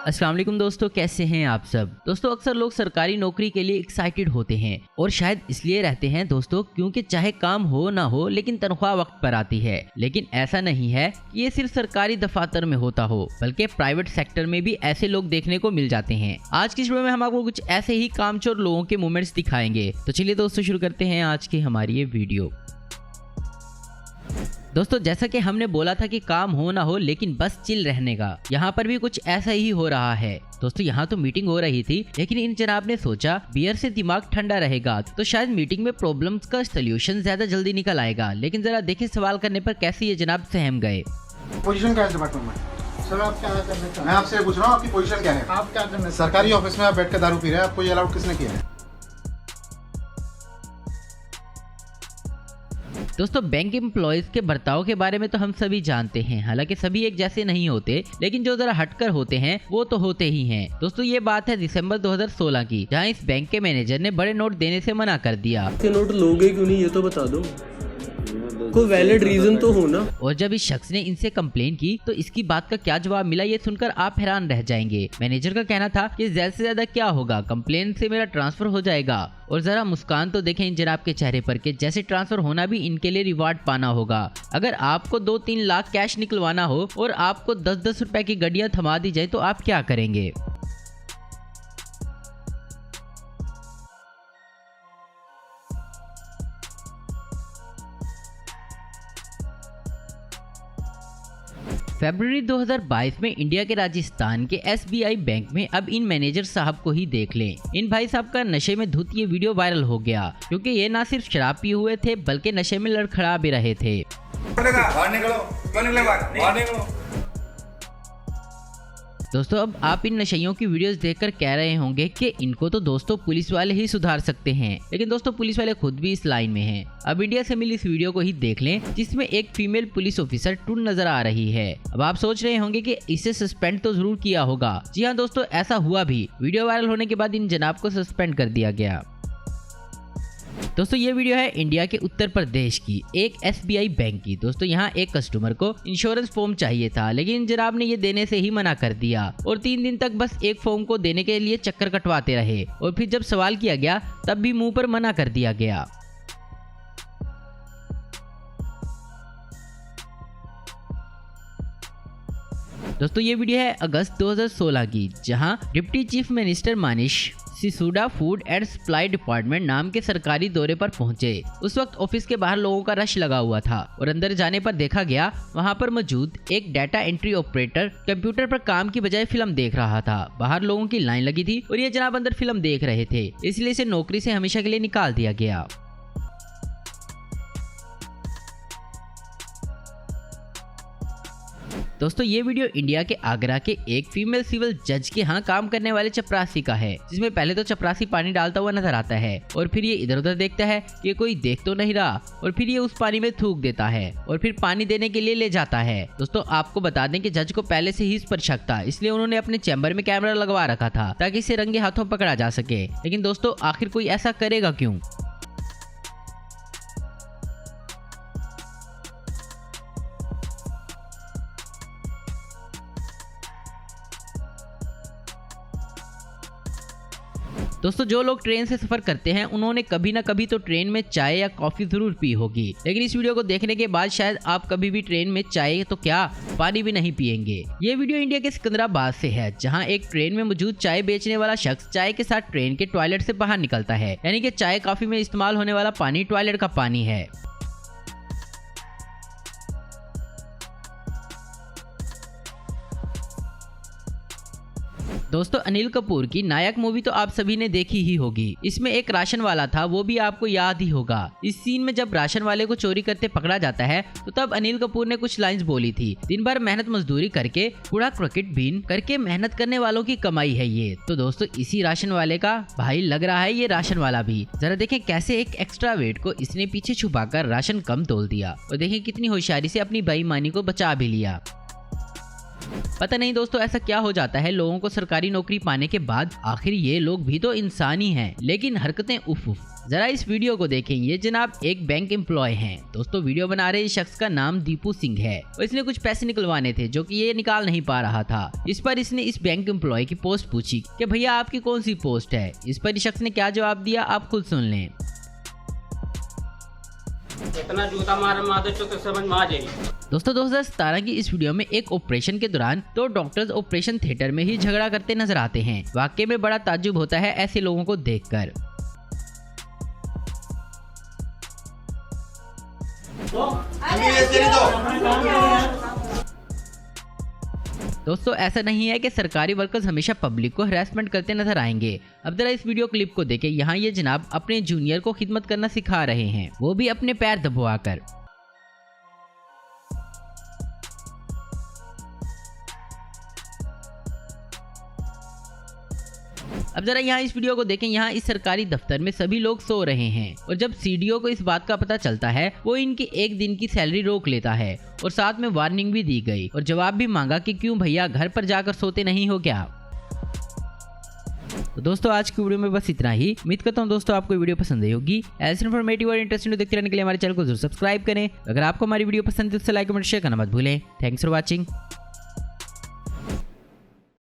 अस्सलाम वालेकुम दोस्तों, कैसे हैं आप सब। दोस्तों अक्सर लोग सरकारी नौकरी के लिए एक्साइटेड होते हैं और शायद इसलिए रहते हैं दोस्तों क्योंकि चाहे काम हो ना हो लेकिन तनख्वाह वक्त पर आती है। लेकिन ऐसा नहीं है कि ये सिर्फ सरकारी दफातर में होता हो, बल्कि प्राइवेट सेक्टर में भी ऐसे लोग देखने को मिल जाते हैं। आज की इस वीडियो में हम आपको कुछ ऐसे ही कामचोर लोगों के मोमेंट्स दिखाएंगे। तो चलिए दोस्तों शुरू करते हैं आज की हमारी ये वीडियो। दोस्तों जैसा कि हमने बोला था कि काम हो ना हो लेकिन बस चिल रहने का, यहाँ पर भी कुछ ऐसा ही हो रहा है। दोस्तों यहाँ तो मीटिंग हो रही थी लेकिन इन जनाब ने सोचा बियर से दिमाग ठंडा रहेगा तो शायद मीटिंग में प्रॉब्लम्स का सलूशन ज्यादा जल्दी निकल आएगा। लेकिन जरा देखें सवाल करने पर कैसे ये जनाब सहम गए। पोजीशन क्या है डिपार्टमेंट में? सर आप क्या करने चाहते हैं? मैं आपसे पूछ रहा हूँ आपकी पोजीशन क्या है? आप क्या करना सरकारी ऑफिस में आप बैठ कर दारू पी रहे हैं, आपको ये अलाउड किसने किया है? दोस्तों बैंक एम्प्लॉयज के बर्ताव के बारे में तो हम सभी जानते हैं, हालांकि सभी एक जैसे नहीं होते, लेकिन जो जरा हटकर होते हैं वो तो होते ही हैं। दोस्तों ये बात है दिसंबर 2016 की, जहां इस बैंक के मैनेजर ने बड़े नोट देने से मना कर दिया। नोट लोगे क्यों नहीं ये तो बता दो, कोई वैलिड रीजन तो हो ना। और जब इस शख्स ने इनसे कंप्लेन की तो इसकी बात का क्या जवाब मिला ये सुनकर आप हैरान रह जाएंगे। मैनेजर का कहना था कि ज्यादा से ज्यादा क्या होगा, कंप्लेन से मेरा ट्रांसफर हो जाएगा। और जरा मुस्कान तो देखें इन जनाब के चेहरे पर कि जैसे ट्रांसफर होना भी इनके लिए रिवार्ड पाना होगा। अगर आपको 2-3 लाख कैश निकलवाना हो और आपको 10-10 रुपए की गड्डियां थमा दी जाए तो आप क्या करेंगे। फरवरी 2022 में इंडिया के राजस्थान के SBI बैंक में अब इन मैनेजर साहब को ही देख लें। इन भाई साहब का नशे में धुत ये वीडियो वायरल हो गया क्योंकि ये ना सिर्फ शराब पिए हुए थे बल्कि नशे में लड़खड़ा भी रहे थे। दोस्तों अब आप इन नशइयों की वीडियोस देखकर कह रहे होंगे कि इनको तो दोस्तों पुलिस वाले ही सुधार सकते हैं, लेकिन दोस्तों पुलिस वाले खुद भी इस लाइन में हैं। अब इंडिया से मिली इस वीडियो को ही देख लें जिसमें एक फीमेल पुलिस ऑफिसर टून नजर आ रही है। अब आप सोच रहे होंगे कि इसे सस्पेंड तो जरूर किया होगा। जी हाँ दोस्तों ऐसा हुआ भी। वीडियो वायरल होने के बाद इन जनाब को सस्पेंड कर दिया गया। दोस्तों ये वीडियो है इंडिया के उत्तर प्रदेश की एक SBI बैंक की। दोस्तों यहाँ एक कस्टमर को इंश्योरेंस फॉर्म चाहिए था लेकिन जनाब ने ये देने से ही मना कर दिया और 3 दिन तक बस एक फॉर्म को देने के लिए चक्कर कटवाते रहे और फिर जब सवाल किया गया तब भी मुंह पर मना कर दिया गया। दोस्तों ये वीडियो है अगस्त 2016 की, जहां deputy chief minister Manish Sisodia food and supply department नाम के सरकारी दौरे पर पहुंचे। उस वक्त ऑफिस के बाहर लोगों का रश लगा हुआ था और अंदर जाने पर देखा गया वहां पर मौजूद एक डाटा एंट्री ऑपरेटर कंप्यूटर पर काम की बजाय फिल्म देख रहा था। बाहर लोगों की लाइन लगी थी और ये जनाब अंदर फिल्म देख रहे थे, इसलिए इसे नौकरी से हमेशा के लिए निकाल दिया गया। दोस्तों ये वीडियो इंडिया के आगरा के एक फीमेल सिविल जज के यहाँ काम करने वाले चपरासी का है, जिसमें पहले तो चपरासी पानी डालता हुआ नजर आता है और फिर ये इधर उधर देखता है कि कोई देख तो नहीं रहा और फिर ये उस पानी में थूक देता है और फिर पानी देने के लिए ले जाता है। दोस्तों आपको बता दें कि जज को पहले से ही इस पर शक था, इसलिए उन्होंने अपने चैम्बर में कैमरा लगवा रखा था ताकि इसे रंगे हाथों पकड़ा जा सके। लेकिन दोस्तों आखिर कोई ऐसा करेगा क्यों। दोस्तों जो लोग ट्रेन से सफर करते हैं उन्होंने कभी ना कभी तो ट्रेन में चाय या कॉफी जरूर पी होगी, लेकिन इस वीडियो को देखने के बाद शायद आप कभी भी ट्रेन में चाय तो क्या पानी भी नहीं पिएंगे। ये वीडियो इंडिया के सिकंदराबाद से है, जहां एक ट्रेन में मौजूद चाय बेचने वाला शख्स चाय के साथ ट्रेन के टॉयलेट से बाहर निकलता है, यानी कि चाय कॉफी में इस्तेमाल होने वाला पानी टॉयलेट का पानी है। दोस्तों अनिल कपूर की नायक मूवी तो आप सभी ने देखी ही होगी। इसमें एक राशन वाला था, वो भी आपको याद ही होगा। इस सीन में जब राशन वाले को चोरी करते पकड़ा जाता है तो तब अनिल कपूर ने कुछ लाइंस बोली थी, दिन भर मेहनत मजदूरी करके कूड़ा क्रॉकेट बीन करके मेहनत करने वालों की कमाई है ये। तो दोस्तों इसी राशन वाले का भाई लग रहा है ये राशन वाला भी। जरा देखें कैसे एक एक्स्ट्रा वेट को इसने पीछे छुपाकर राशन कम तोल दिया और देखें कितनी होशियारी से अपनी बेईमानी को बचा भी लिया। पता नहीं दोस्तों ऐसा क्या हो जाता है लोगों को सरकारी नौकरी पाने के बाद, आखिर ये लोग भी तो इंसान ही हैं, लेकिन हरकतें उफ उफ। जरा इस वीडियो को देखें। ये जनाब एक बैंक एम्प्लॉय हैं। दोस्तों वीडियो बना रहे शख्स का नाम दीपू सिंह है और इसने कुछ पैसे निकलवाने थे जो कि ये निकाल नहीं पा रहा था। इस पर इसने इस बैंक एम्प्लॉय की पोस्ट पूछी कि भैया आपकी कौन सी पोस्ट है। इस पर इस शख्स ने क्या जवाब दिया आप खुद सुन लें। इतना जूता मार तो समझ में आ जाएगी। दोस्तों 2017 की इस वीडियो में एक ऑपरेशन के दौरान दो डॉक्टर्स ऑपरेशन थिएटर में ही झगड़ा करते नजर आते हैं। वाकई में बड़ा ताज्जुब होता है ऐसे लोगों को देखकर। दोस्तों ऐसा नहीं है कि सरकारी वर्कर्स हमेशा पब्लिक को हरासमेंट करते नजर आएंगे। अब जरा इस वीडियो क्लिप को देखें। यहाँ ये जनाब अपने जूनियर को खिदमत करना सिखा रहे हैं, वो भी अपने पैर दबवा कर। अब जरा यहाँ इस वीडियो को देखें। यहाँ इस सरकारी दफ्तर में सभी लोग सो रहे हैं और जब सीडीओ को इस बात का पता चलता है वो इनकी एक दिन की सैलरी रोक लेता है और साथ में वार्निंग भी दी गई और जवाब भी मांगा कि क्यों भैया घर पर जाकर सोते नहीं हो क्या। तो दोस्तों आज की वीडियो में बस इतना ही। उम्मीद करता हूँ दोस्तों आपको वीडियो पसंद आई होगी। ऐसे इन्फॉर्मेटिव और इंटरेस्टिंग देखते रहने के लिए हमारे चैनल को जरूर सब्सक्राइब करें। अगर आपको हमारी वीडियो पसंद है तो लाइक कमेंट शेयर करना मत भूलें। Thanks for watching.